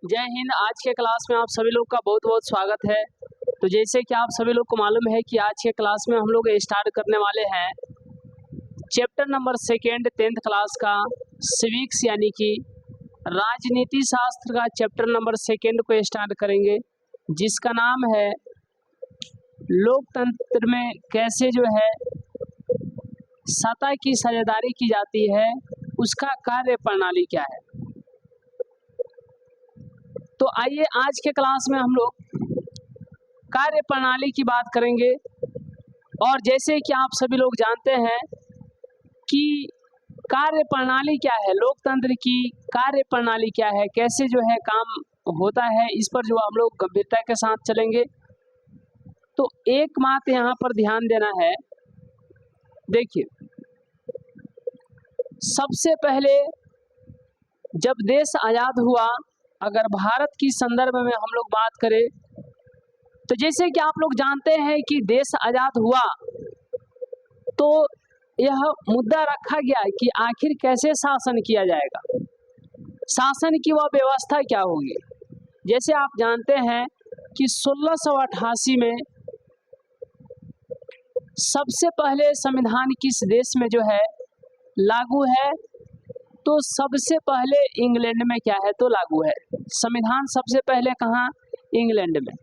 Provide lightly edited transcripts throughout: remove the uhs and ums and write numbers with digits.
जय हिंद। आज के क्लास में आप सभी लोग का बहुत बहुत स्वागत है। तो जैसे कि आप सभी लोग को मालूम है कि आज के क्लास में हम लोग स्टार्ट करने वाले हैं चैप्टर नंबर 2 10th क्लास का सिविक्स यानी कि राजनीति शास्त्र का चैप्टर नंबर 2 को स्टार्ट करेंगे, जिसका नाम है लोकतंत्र में कैसे जो है सत्ता की साझेदारी की जाती है, उसका कार्य प्रणाली क्या है। तो आइए आज के क्लास में हम लोग कार्य प्रणाली की बात करेंगे। और जैसे कि आप सभी लोग जानते हैं कि कार्य प्रणाली क्या है, लोकतंत्र की कार्य प्रणाली क्या है, कैसे जो है काम होता है, इस पर जो हम लोग गंभीरता के साथ चलेंगे। तो एक बात यहाँ पर ध्यान देना है। देखिए, सबसे पहले जब देश आज़ाद हुआ, अगर भारत की संदर्भ में हम लोग बात करें तो जैसे कि आप लोग जानते हैं कि देश आज़ाद हुआ तो यह मुद्दा रखा गया कि आखिर कैसे शासन किया जाएगा, शासन की वह व्यवस्था क्या होगी। जैसे आप जानते हैं कि 1688 में सबसे पहले संविधान किस देश में जो है लागू है, तो सबसे पहले इंग्लैंड में क्या है तो लागू है। संविधान सबसे पहले कहाँ? इंग्लैंड में।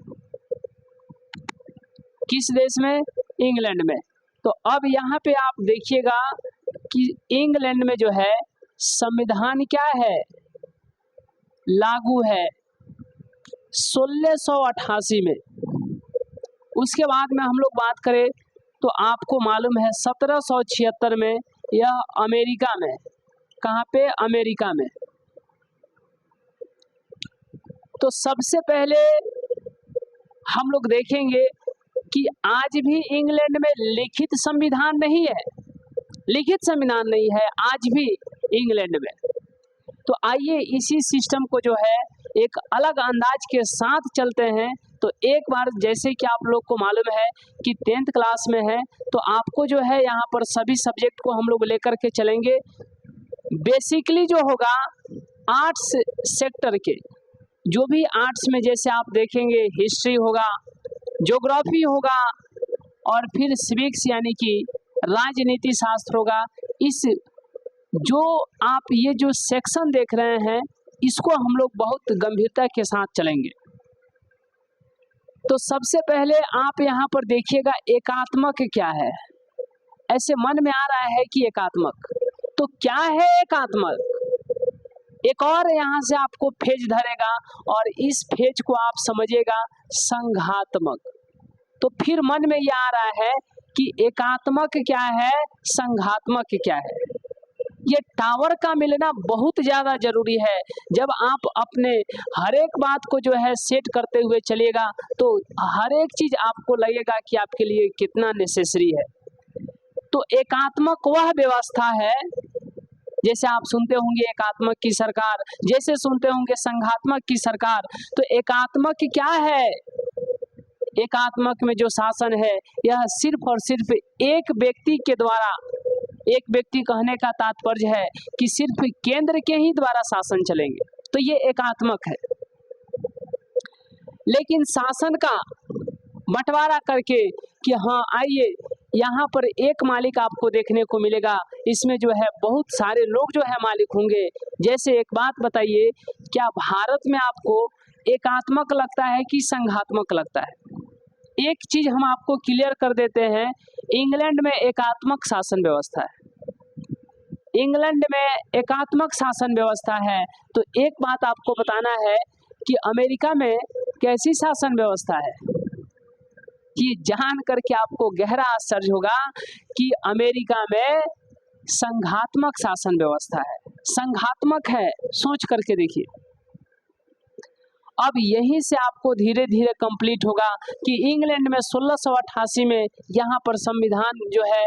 किस देश में? इंग्लैंड में। तो अब यहाँ पे आप देखिएगा कि इंग्लैंड में जो है संविधान क्या है, लागू है 1688 में। उसके बाद में हम लोग बात करें तो आपको मालूम है 1776 में यह अमेरिका में, कहाँ पे? अमेरिका में। तो सबसे पहले हम लोग देखेंगे कि आज भी इंग्लैंड में लिखित संविधान नहीं है, लिखित संविधान नहीं है आज भी इंग्लैंड में। तो आइए इसी सिस्टम को जो है एक अलग अंदाज के साथ चलते हैं। तो एक बार जैसे कि आप लोग को मालूम है कि 10th क्लास में है, तो आपको जो है यहाँ पर सभी सब्जेक्ट को हम लोग लेकर के चलेंगे। बेसिकली जो होगा आर्ट्स सेक्टर के जो भी आर्ट्स में, जैसे आप देखेंगे हिस्ट्री होगा, ज्योग्राफी होगा और फिर सिविक्स यानी कि राजनीति शास्त्र होगा। इस जो आप ये जो सेक्शन देख रहे हैं इसको हम लोग बहुत गंभीरता के साथ चलेंगे। तो सबसे पहले आप यहाँ पर देखिएगा एकात्मक क्या है। ऐसे मन में आ रहा है कि एकात्मक, तो क्या है एकात्मक? एक और यहाँ से आपको फेज धरेगा और इस फेज को आप समझिएगा संघात्मक। तो फिर मन में यह आ रहा है कि एकात्मक क्या है, संघात्मक क्या है। ये टावर का मिलना बहुत ज़्यादा जरूरी है। जब आप अपने हर एक बात को जो है सेट करते हुए चलिएगा तो हर एक चीज़ आपको लगेगा कि आपके लिए कितना नेसेसरी है। तो एकात्मक वह व्यवस्था है, जैसे आप सुनते होंगे एकात्मक की सरकार, जैसे सुनते होंगे संघात्मक की सरकार। तो एकात्मक क्या है? एकात्मक में जो शासन है यह सिर्फ और सिर्फ एक व्यक्ति के द्वारा, एक व्यक्ति कहने का तात्पर्य है कि सिर्फ केंद्र के ही द्वारा शासन चलेंगे, तो ये एकात्मक है। लेकिन शासन का बंटवारा करके कि हाँ आइए यहाँ पर एक मालिक आपको देखने को मिलेगा, इसमें जो है बहुत सारे लोग जो है मालिक होंगे। जैसे एक बात बताइए, क्या भारत में आपको एकात्मक लगता है कि संघात्मक लगता है? एक चीज हम आपको क्लियर कर देते हैं, इंग्लैंड में एकात्मक शासन व्यवस्था है। इंग्लैंड में एकात्मक शासन व्यवस्था है। तो एक बात आपको बताना है कि अमेरिका में कैसी शासन व्यवस्था है, कि जान करके आपको गहरा आश्चर्य होगा कि अमेरिका में संघात्मक शासन व्यवस्था है। संघात्मक है, सोच करके देखिए। अब यहीं से आपको धीरे धीरे कंप्लीट होगा कि इंग्लैंड में 1688 में यहाँ पर संविधान जो है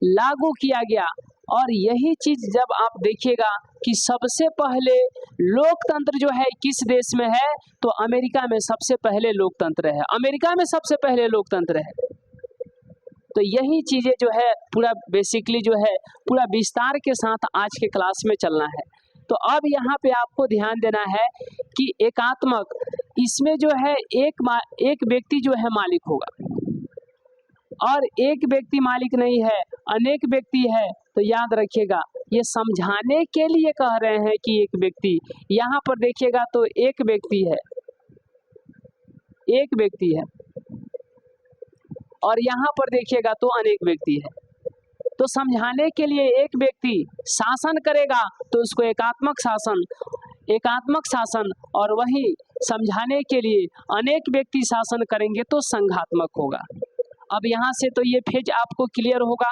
लागू किया गया। और यही चीज जब आप देखिएगा कि सबसे पहले लोकतंत्र जो है किस देश में है, तो अमेरिका में सबसे पहले लोकतंत्र है। अमेरिका में सबसे पहले लोकतंत्र है। तो यही चीजें जो है पूरा बेसिकली जो है पूरा विस्तार के साथ आज के क्लास में चलना है। तो अब यहाँ पे आपको ध्यान देना है कि एकात्मक, इसमें जो है एक व्यक्ति जो है मालिक होगा, और एक व्यक्ति मालिक नहीं है, अनेक व्यक्ति है। तो याद रखिएगा, ये समझाने के लिए कह रहे हैं कि एक व्यक्ति, यहाँ पर देखिएगा तो एक व्यक्ति है, एक व्यक्ति है, और यहाँ पर देखिएगा तो अनेक व्यक्ति है। तो समझाने के लिए एक व्यक्ति शासन करेगा तो उसको एकात्मक शासन, एकात्मक शासन, और वही समझाने के लिए अनेक व्यक्ति शासन करेंगे तो संघात्मक होगा। अब यहाँ से तो ये फेज आपको क्लियर होगा।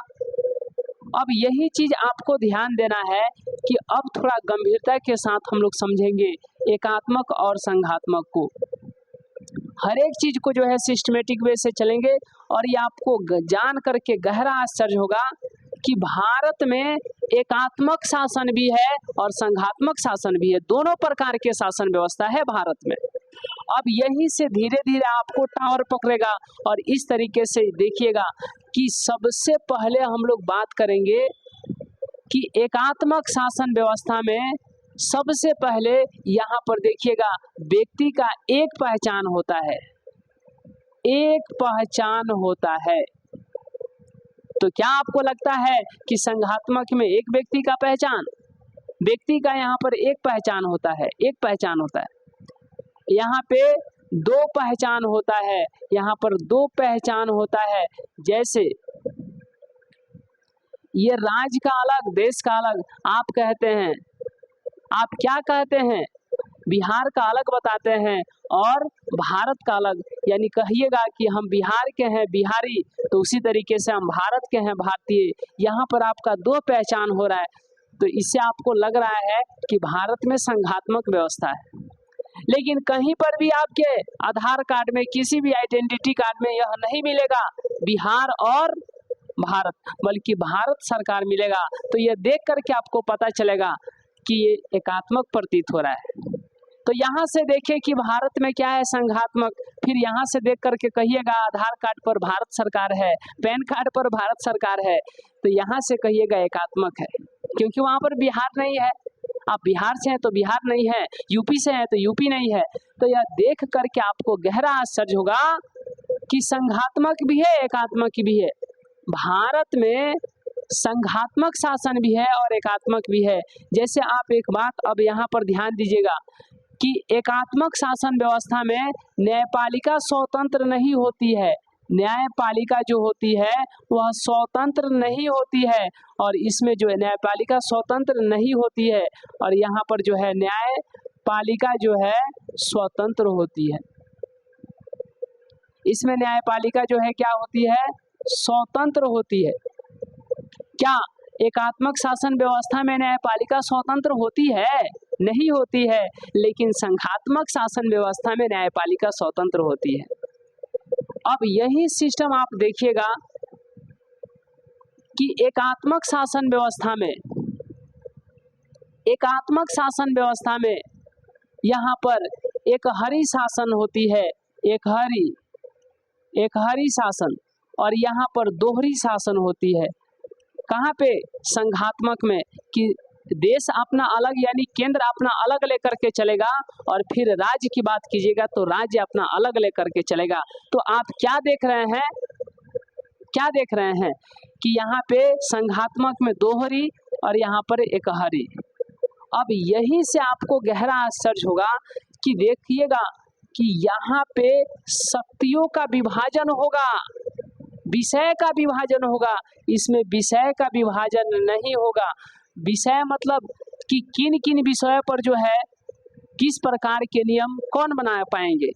अब यही चीज आपको ध्यान देना है कि अब थोड़ा गंभीरता के साथ हम लोग समझेंगे एकात्मक और संघात्मक को। हर एक चीज को जो है सिस्टमेटिक वे से चलेंगे, और ये आपको जान करके गहरा आश्चर्य होगा कि भारत में एकात्मक शासन भी है और संघात्मक शासन भी है, दोनों प्रकार के शासन व्यवस्था है भारत में। अब यहीं से धीरे धीरे आपको टावर पकड़ेगा, और इस तरीके से देखिएगा कि सबसे पहले हम लोग बात करेंगे कि एकात्मक शासन व्यवस्था में सबसे पहले यहाँ पर देखिएगा व्यक्ति का एक पहचान होता है, एक पहचान होता है। तो क्या आपको लगता है कि संघात्मक में एक व्यक्ति का पहचान, व्यक्ति का यहाँ पर एक पहचान होता है, एक पहचान होता है। यहाँ पे दो पहचान होता है, यहाँ पर दो पहचान होता है। जैसे ये राज्य का अलग, देश का अलग। आप कहते हैं, आप क्या कहते हैं, बिहार का अलग बताते हैं और भारत का अलग, यानी कहिएगा कि हम बिहार के हैं बिहारी, तो उसी तरीके से हम भारत के हैं भारतीय। यहाँ पर आपका दो पहचान हो रहा है, तो इससे आपको लग रहा है कि भारत में संघात्मक व्यवस्था है। लेकिन कहीं पर भी आपके आधार कार्ड में, किसी भी आइडेंटिटी कार्ड में यह नहीं मिलेगा बिहार और भारत, बल्कि भारत सरकार मिलेगा। तो यह देख करके आपको पता चलेगा कि ये एकात्मक प्रतीत हो रहा है। तो यहाँ से देखिए कि भारत में क्या है, संघात्मक। फिर यहाँ से देख करके कहिएगा आधार कार्ड पर भारत सरकार है, पैन कार्ड पर भारत सरकार है, तो यहाँ से कहिएगा एकात्मक है, क्योंकि वहाँ पर बिहार नहीं है। आप बिहार से हैं तो बिहार नहीं है, यूपी से हैं तो यूपी नहीं है। तो यह देख करके आपको गहरा आश्चर्य होगा कि संघात्मक भी है, एकात्मक भी है। भारत में संघात्मक शासन भी है और एकात्मक भी है। जैसे आप एक बात अब यहाँ पर ध्यान दीजिएगा कि एकात्मक शासन व्यवस्था में न्यायपालिका स्वतंत्र नहीं होती है, न्यायपालिका जो होती है वह स्वतंत्र नहीं होती है, और इसमें जो है न्यायपालिका स्वतंत्र नहीं होती है, और यहाँ पर जो है न्यायपालिका जो है स्वतंत्र होती है। इसमें न्यायपालिका जो है क्या होती है, स्वतंत्र होती है। क्या एकात्मक शासन व्यवस्था में न्यायपालिका स्वतंत्र होती है? नहीं होती है। लेकिन संघात्मक शासन व्यवस्था में न्यायपालिका स्वतंत्र होती है। अब यही सिस्टम आप देखिएगा कि एकात्मक शासन व्यवस्था में, एकात्मक शासन व्यवस्था में यहाँ पर एक हरी शासन होती है, एक हरी शासन, और यहाँ पर दोहरी शासन होती है। कहाँ पे? संघात्मक में, कि देश अपना अलग यानी केंद्र अपना अलग लेकर के चलेगा, और फिर राज्य की बात कीजिएगा तो राज्य अपना अलग लेकर के चलेगा। तो आप क्या देख रहे हैं, क्या देख रहे हैं कि यहाँ पे संघात्मक में दोहरी और यहाँ पर एक हरी। अब यहीं से आपको गहरा आश्चर्य होगा कि देखिएगा कि यहाँ पे शक्तियों का विभाजन होगा, विषय का विभाजन होगा। इसमें विषय का विभाजन नहीं होगा। विषय मतलब कि किन किन विषयों पर जो है किस प्रकार के नियम कौन बना पाएंगे।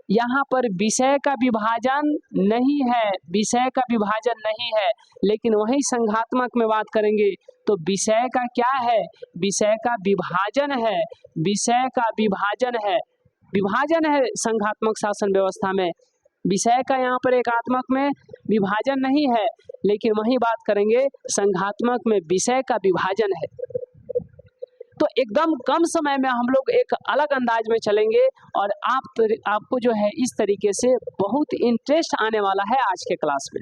यहाँ पर विषय का विभाजन नहीं है, विषय का विभाजन नहीं है। लेकिन वही संघात्मक में बात करेंगे तो विषय का क्या है, विषय का विभाजन है, विषय का विभाजन है, विभाजन है संघात्मक शासन व्यवस्था में। विषय का यहाँ पर एकात्मक में विभाजन नहीं है, लेकिन वही बात करेंगे संघात्मक में विषय का विभाजन है। तो एकदम कम समय में हम लोग एक अलग अंदाज में चलेंगे, और आपको जो है इस तरीके से बहुत इंटरेस्ट आने वाला है। आज के क्लास में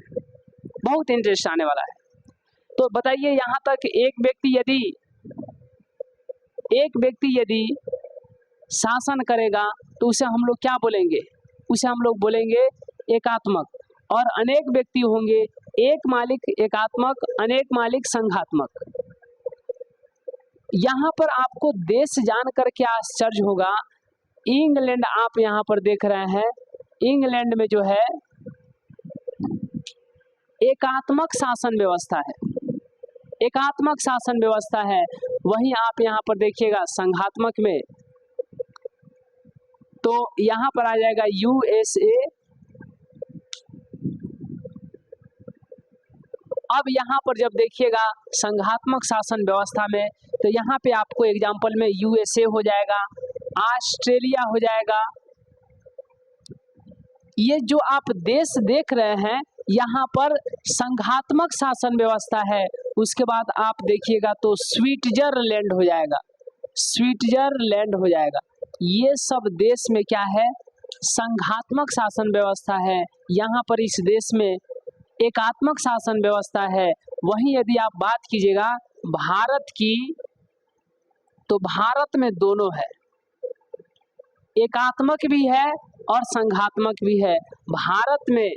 बहुत इंटरेस्ट आने वाला है। तो बताइए, यहाँ तक एक व्यक्ति यदि एक व्यक्ति यदि शासन करेगा तो उसे हम लोग क्या बोलेंगे? उसे हम लोग बोलेंगे एकात्मक। और अनेक व्यक्ति होंगे, एक मालिक एकात्मक, अनेक मालिक संघात्मक। यहाँ पर आपको देश जान करके आश्चर्य होगा, इंग्लैंड आप यहाँ पर देख रहे हैं, इंग्लैंड में जो है एकात्मक शासन व्यवस्था है, एकात्मक शासन व्यवस्था है। वहीं आप यहाँ पर देखिएगा संघात्मक में, तो यहाँ पर आ जाएगा USA। अब यहाँ पर जब देखिएगा संघात्मक शासन व्यवस्था में, तो यहाँ पे आपको एग्जाम्पल में USA हो जाएगा, ऑस्ट्रेलिया हो जाएगा। ये जो आप देश देख रहे हैं यहाँ पर संघात्मक शासन व्यवस्था है। उसके बाद आप देखिएगा तो स्विट्जरलैंड हो जाएगा, स्विट्जरलैंड हो जाएगा। ये सब देश में क्या है? संघात्मक शासन व्यवस्था है। यहाँ पर इस देश में एकात्मक शासन व्यवस्था है। वहीं यदि आप बात कीजिएगा भारत की, तो भारत में दोनों है, एकात्मक भी है और संघात्मक भी है। भारत में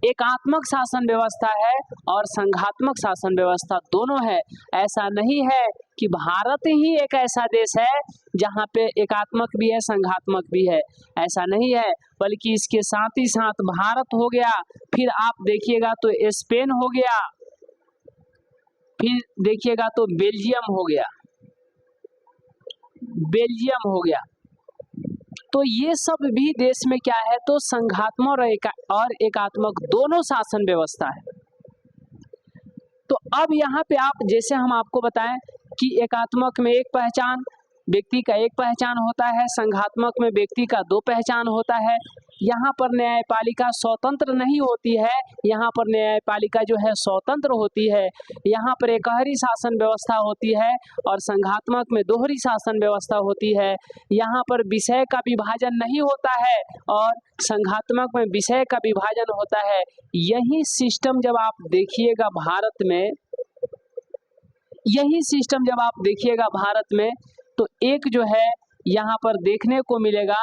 एकात्मक शासन व्यवस्था है और संघात्मक शासन व्यवस्था दोनों है। ऐसा नहीं है कि भारत ही एक ऐसा देश है जहाँ पे एकात्मक भी है संघात्मक भी है, ऐसा नहीं है। बल्कि इसके साथ ही साथ भारत हो गया, फिर आप देखिएगा तो स्पेन हो गया, फिर देखिएगा तो बेल्जियम हो गया, बेल्जियम हो गया। तो ये सब भी देश में क्या है? तो संघात्मक और एकात्मक दोनों शासन व्यवस्था है। तो अब यहाँ पे आप, जैसे हम आपको बताएं कि एकात्मक में एक पहचान, व्यक्ति का एक पहचान होता है, संघात्मक में व्यक्ति का दो पहचान होता है। यहाँ पर न्यायपालिका स्वतंत्र नहीं होती है, यहाँ पर न्यायपालिका जो है स्वतंत्र होती है। यहाँ पर एकहरी शासन व्यवस्था होती है और संघात्मक में दोहरी शासन व्यवस्था होती है। यहाँ पर विषय का विभाजन नहीं होता है और संघात्मक में विषय का विभाजन होता है। यही सिस्टम जब आप देखिएगा भारत में, यही सिस्टम जब आप देखिएगा भारत में, तो एक जो है यहाँ पर देखने को मिलेगा,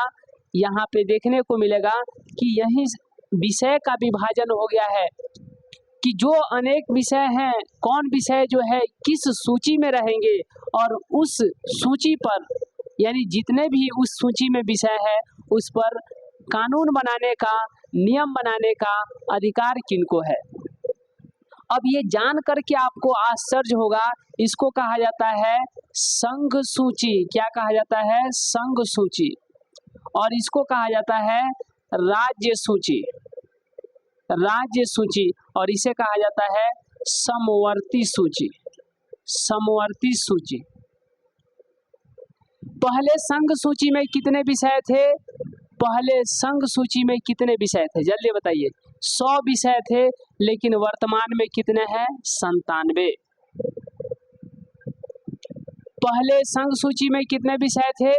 यहाँ पे देखने को मिलेगा कि यही विषय का विभाजन हो गया है कि जो अनेक विषय हैं, कौन विषय जो है किस सूची में रहेंगे और उस सूची पर, यानी जितने भी उस सूची में विषय है उस पर कानून बनाने का, नियम बनाने का अधिकार किनको है। अब ये जान करके आपको आश्चर्य होगा, इसको कहा जाता है संघ सूची। क्या कहा जाता है? संघ सूची। और इसको कहा जाता है राज्य सूची, राज्य सूची। और इसे कहा जाता है समवर्ती सूची, समवर्ती सूची। पहले संघ सूची में कितने विषय थे? पहले संघ सूची में कितने विषय थे? जल्दी बताइए। 100 विषय थे, लेकिन वर्तमान में कितने हैं? 97। पहले संघ सूची में कितने विषय थे?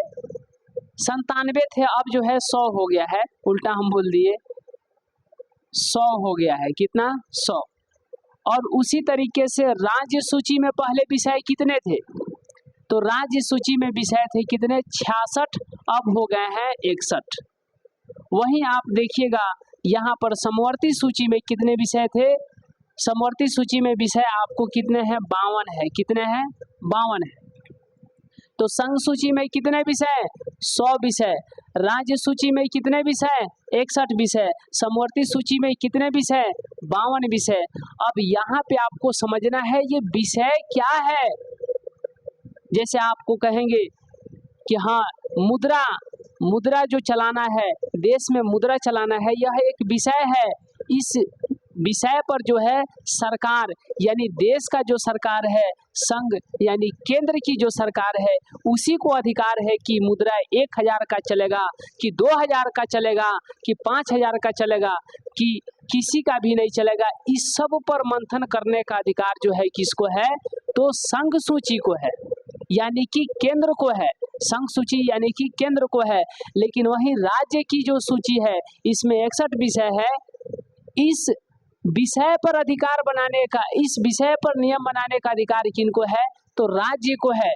97 थे। अब जो है 100 हो गया है, उल्टा हम बोल दिए, 100 हो गया है। कितना? 100। और उसी तरीके से राज्य सूची में पहले विषय कितने थे? तो राज्य सूची में विषय थे कितने? 66। अब हो गए हैं 61। वहीं आप देखिएगा यहाँ पर समवर्ती सूची में कितने विषय थे? समवर्ती सूची में विषय आपको कितने हैं? 52 है। कितने हैं? 52 है। तो संघ सूची में कितने विषय? 100 विषय। राज्य सूची में कितने विषय? 61 विषय। समवर्ती सूची में कितने विषय? 52 विषय। अब यहाँ पे आपको समझना है ये विषय क्या है। जैसे आपको कहेंगे कि हाँ, मुद्रा, मुद्रा जो चलाना है, देश में मुद्रा चलाना है, यह एक विषय है। इस विषय पर जो है सरकार, यानी देश का जो सरकार है, संघ यानी केंद्र की जो सरकार है, उसी को अधिकार है कि मुद्रा 1000 का चलेगा, कि 2000 का चलेगा, कि 5000 का चलेगा, कि किसी का भी नहीं चलेगा। इस सब पर मंथन करने का अधिकार जो है किसको है? तो संघ सूची को है, यानी कि केंद्र को है। संघ सूची यानी कि केंद्र को है। लेकिन वही राज्य की जो सूची है, इसमें 61 विषय है। इस विषय पर अधिकार बनाने का, इस विषय पर नियम बनाने का अधिकार किनको है? तो राज्य को है।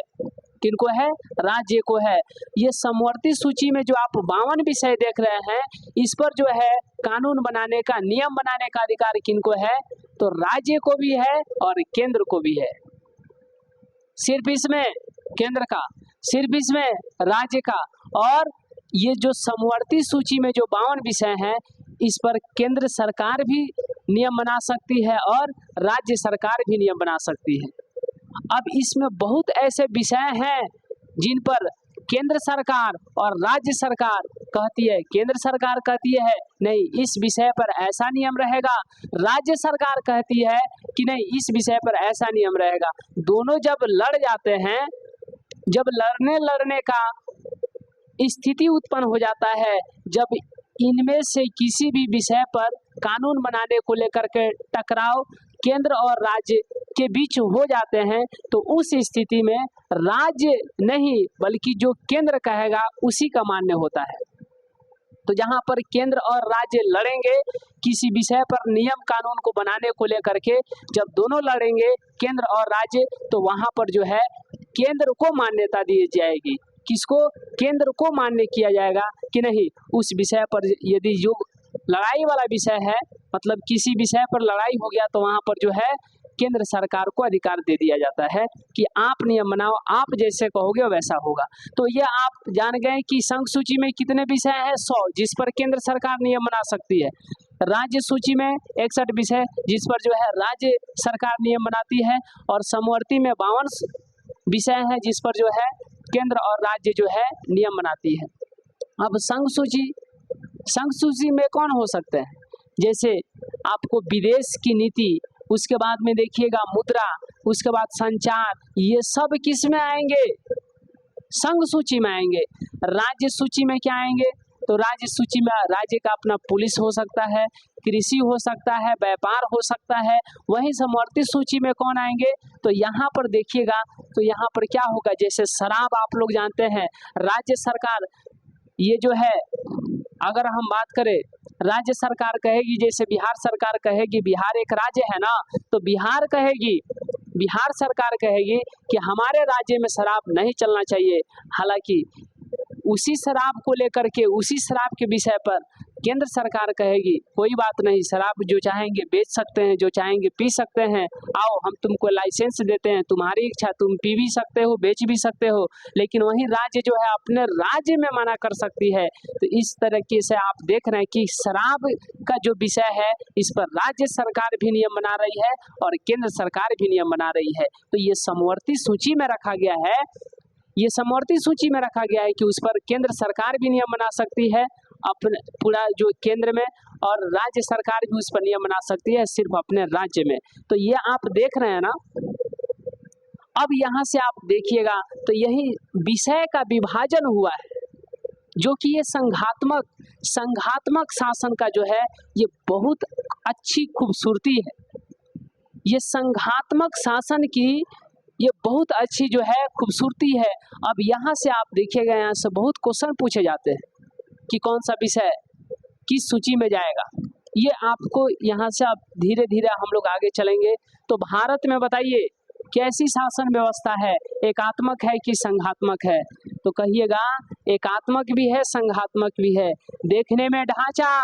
किनको है? राज्य को है। ये समवर्ती सूची में जो आप 52 विषय देख रहे हैं, इस पर जो है कानून बनाने का, नियम बनाने का अधिकार किनको है? तो राज्य को भी है और केंद्र को भी है। सिर्फ इसमें केंद्र का, सिर्फ इसमें राज्य का। और ये जो समवर्ती सूची में जो 52 विषय हैं, इस पर केंद्र सरकार भी नियम बना सकती है और राज्य सरकार भी नियम बना सकती है। अब इसमें बहुत ऐसे विषय हैं जिन पर केंद्र सरकार और राज्य सरकार कहती है, केंद्र सरकार कहती है नहीं इस विषय पर ऐसा नियम रहेगा, राज्य सरकार कहती है कि नहीं इस विषय पर ऐसा नियम रहेगा। दोनों जब लड़ जाते हैं, जब लड़ने का स्थिति उत्पन्न हो जाता है, जब इनमें से किसी भी विषय पर कानून बनाने को लेकर के टकराव केंद्र और राज्य के बीच हो जाते हैं, तो उस स्थिति में राज्य नहीं बल्कि जो केंद्र कहेगा उसी का मान्य होता है। तो जहां पर केंद्र और राज्य लड़ेंगे किसी विषय पर नियम कानून को बनाने को लेकर के, जब दोनों लड़ेंगे केंद्र और राज्य, तो वहां पर जो है केंद्र को मान्यता दी जाएगी। किसको? केंद्र को मान्य किया जाएगा कि नहीं उस विषय पर, यदि जो लड़ाई वाला विषय है, मतलब किसी विषय पर लड़ाई हो गया, तो वहां पर जो है केंद्र सरकार को अधिकार दे दिया जाता है कि आप नियम बनाओ, आप जैसे कहोगे वैसा होगा। तो ये आप जान गए कि संघ सूची में कितने विषय हैं? 100, जिस पर केंद्र सरकार नियम बना सकती है। राज्य सूची में 61 विषय जिस पर जो है राज्य सरकार नियम बनाती है, और समवर्ती में 52 विषय हैं जिस पर जो है केंद्र और राज्य जो है नियम बनाती है। अब संघ सूची में कौन हो सकते हैं? जैसे आपको विदेश की नीति, उसके बाद में देखिएगा मुद्रा, उसके बाद संचार, ये सब किस में आएंगे? संघ सूची में आएंगे। राज्य सूची में क्या आएंगे? तो राज्य सूची में राज्य का अपना पुलिस हो सकता है, कृषि हो सकता है, व्यापार हो सकता है। वहीं समवर्ती सूची में कौन आएंगे? तो यहाँ पर देखिएगा, तो यहाँ पर क्या होगा? जैसे शराब आप लोग जानते हैं, राज्य सरकार ये जो है, अगर हम बात करें राज्य सरकार कहेगी, जैसे बिहार सरकार कहेगी, बिहार एक राज्य है ना, तो बिहार कहेगी, बिहार सरकार कहेगी कि हमारे राज्य में शराब नहीं चलना चाहिए। हालांकि उसी शराब को लेकर के, उसी शराब के विषय पर केंद्र सरकार कहेगी कोई बात नहीं, शराब जो चाहेंगे बेच सकते हैं, जो चाहेंगे पी सकते हैं, आओ हम तुमको लाइसेंस देते हैं, तुम्हारी इच्छा, तुम पी भी सकते हो, बेच भी सकते हो। लेकिन वहीं राज्य जो है अपने राज्य में मना कर सकती है। तो इस तरीके से आप देख रहे हैं कि शराब का जो विषय है, इस पर राज्य सरकार भी नियम बना रही है और केंद्र सरकार भी नियम बना रही है। तो ये समवर्ती सूची में रखा गया है, ये समवर्ती सूची में रखा गया है कि उस पर केंद्र सरकार भी नियम बना सकती है अपने पूरा जो केंद्र में, और राज्य सरकार भी उस पर नियम बना सकती है सिर्फ अपने राज्य में। तो ये आप देख रहे हैं ना। अब यहाँ से आप देखिएगा तो यही विषय का विभाजन हुआ है, जो कि ये संघात्मक शासन का जो है ये बहुत अच्छी खूबसूरती है। ये संघात्मक शासन की ये बहुत अच्छी जो है खूबसूरती है। अब यहाँ से आप देखिएगा, यहाँ से बहुत क्वेश्चन पूछे जाते हैं कि कौन सा विषय किस सूची में जाएगा। ये आपको यहाँ से आप धीरे धीरे हम लोग आगे चलेंगे। तो भारत में बताइए कैसी शासन व्यवस्था है, एकात्मक है कि संघात्मक है? तो कहिएगा एकात्मक भी है, संघात्मक भी है। देखने में ढांचा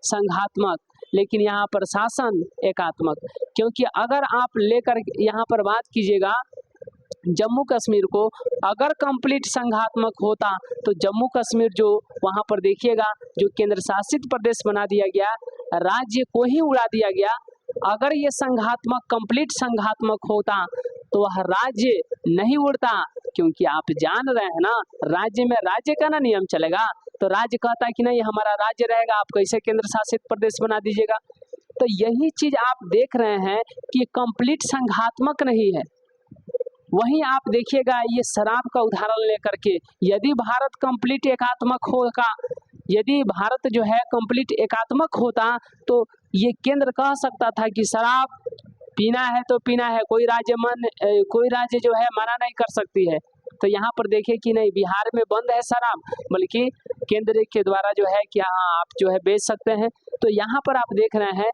संघात्मक, लेकिन यहाँ पर शासन एकात्मक। क्योंकि अगर आप लेकर यहाँ पर बात कीजिएगा जम्मू कश्मीर को, अगर कंप्लीट संघात्मक होता तो जम्मू कश्मीर जो वहाँ पर देखिएगा जो केंद्र शासित प्रदेश बना दिया गया, राज्य को ही उड़ा दिया गया। अगर ये संघात्मक कंप्लीट संघात्मक होता तो वह राज्य नहीं उड़ता, क्योंकि आप जान रहे हैं ना राज्य में राज्य का ना नियम चलेगा। तो राज्य कहता कि नहीं हमारा राज्य रहेगा, आप कैसे केंद्र शासित प्रदेश बना दीजिएगा। तो यही चीज आप देख रहे हैं कि कंप्लीट संघात्मक नहीं है। वहीं आप देखिएगा ये शराब का उदाहरण लेकर के, यदि भारत कंप्लीट एकात्मक होगा, यदि भारत जो है कंप्लीट एकात्मक होता तो ये केंद्र कह सकता था कि शराब पीना है तो पीना है, कोई राज्य जो है मना नहीं कर सकती है। तो यहाँ पर देखिए कि नहीं, बिहार में बंद है शराब, बल्कि केंद्र के द्वारा जो है कि हाँ आप जो है बेच सकते हैं। तो यहाँ पर आप देख रहे हैं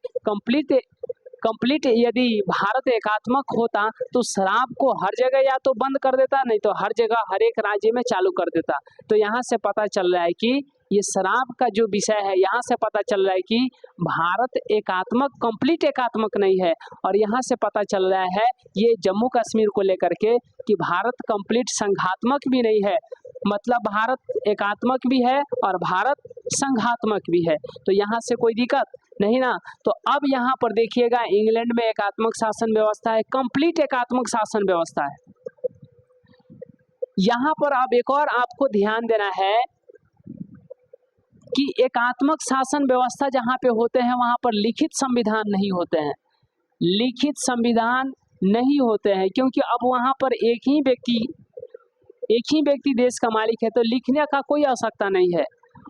कंप्लीट यदि भारत एकात्मक होता तो शराब को हर जगह या तो बंद कर देता, नहीं तो हर जगह हर एक राज्य में चालू कर देता। तो यहाँ से पता चल रहा है कि ये शराब का जो विषय है, यहाँ से पता चल रहा है कि भारत एकात्मक, कंप्लीट एकात्मक नहीं है। और यहाँ से पता चल रहा है ये जम्मू कश्मीर को लेकर के कि भारत कंप्लीट संघात्मक भी नहीं है, मतलब भारत एकात्मक भी है और भारत संघात्मक भी है। तो यहाँ से कोई दिक्कत नहीं ना। तो अब यहाँ पर देखिएगा इंग्लैंड में एकात्मक शासन व्यवस्था है, कंप्लीट एकात्मक शासन व्यवस्था है। यहाँ पर अब एक और आपको ध्यान देना है कि एकात्मक शासन व्यवस्था जहाँ पे होते हैं वहाँ पर लिखित संविधान नहीं होते हैं, लिखित संविधान नहीं होते हैं, क्योंकि अब वहाँ पर एक ही व्यक्ति देश का मालिक है, तो लिखने का कोई आवश्यकता नहीं है।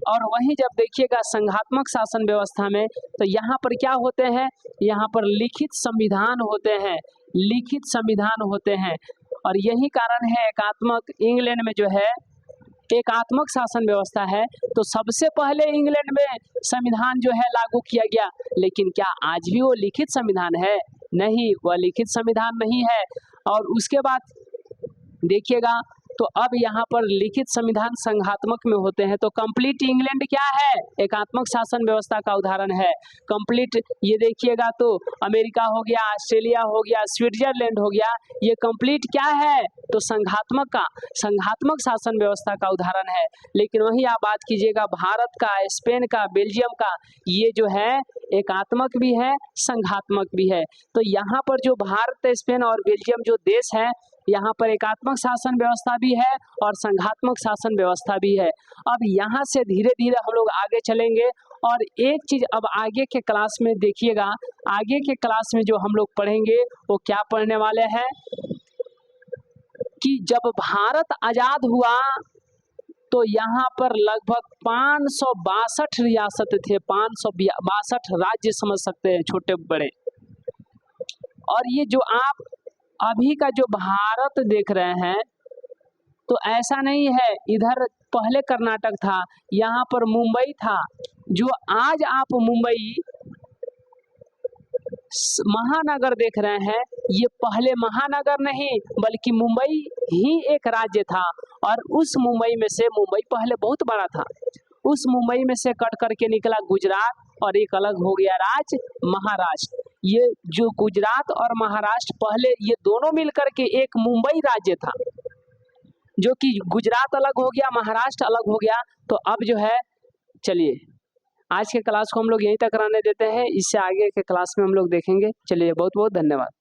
और वहीं जब देखिएगा संघात्मक शासन व्यवस्था में, तो यहाँ पर क्या होते हैं, यहाँ पर लिखित संविधान होते हैं, लिखित संविधान होते हैं। और यही कारण है एकात्मक इंग्लैंड में जो है एकात्मक शासन व्यवस्था है। तो सबसे पहले इंग्लैंड में संविधान जो है लागू किया गया, लेकिन क्या आज भी वो लिखित संविधान है? नहीं, वह लिखित संविधान नहीं है। और उसके बाद देखिएगा तो अब यहाँ पर लिखित संविधान संघात्मक में होते हैं। तो कंप्लीट इंग्लैंड क्या है? एकात्मक शासन व्यवस्था का उदाहरण है। कंप्लीट ये देखिएगा तो अमेरिका हो गया, ऑस्ट्रेलिया हो गया, स्विट्जरलैंड हो गया, ये कंप्लीट क्या है? तो संघात्मक शासन व्यवस्था का उदाहरण है। लेकिन वहीं आप बात कीजिएगा भारत का, स्पेन का, बेल्जियम का, ये जो है एकात्मक भी है, संघात्मक भी है। तो यहाँ पर जो भारत, स्पेन और बेल्जियम जो देश है, यहाँ पर एकात्मक शासन व्यवस्था भी है और संघात्मक शासन व्यवस्था भी है। अब यहाँ से धीरे धीरे हम लोग आगे चलेंगे। और एक चीज अब आगे के क्लास में देखिएगा, आगे के क्लास में जो हम लोग पढ़ेंगे वो क्या पढ़ने वाले हैं कि जब भारत आजाद हुआ तो यहाँ पर लगभग 562 रियासत थे, 562 राज्य समझ सकते हैं, छोटे बड़े। और ये जो आप अभी का जो भारत देख रहे हैं, तो ऐसा नहीं है, इधर पहले कर्नाटक था, यहाँ पर मुंबई था। जो आज आप मुंबई महानगर देख रहे हैं, ये पहले महानगर नहीं बल्कि मुंबई ही एक राज्य था। और उस मुंबई में से, मुंबई पहले बहुत बड़ा था, उस मुंबई में से कट करके निकला गुजरात और एक अलग हो गया राज्य महाराष्ट्र। ये जो गुजरात और महाराष्ट्र पहले ये दोनों मिलकर के एक मुंबई राज्य था, जो कि गुजरात अलग हो गया, महाराष्ट्र अलग हो गया। तो अब जो है, चलिए आज के क्लास को हम लोग यहीं तक रहने देते हैं, इससे आगे के क्लास में हम लोग देखेंगे। चलिए, बहुत बहुत धन्यवाद।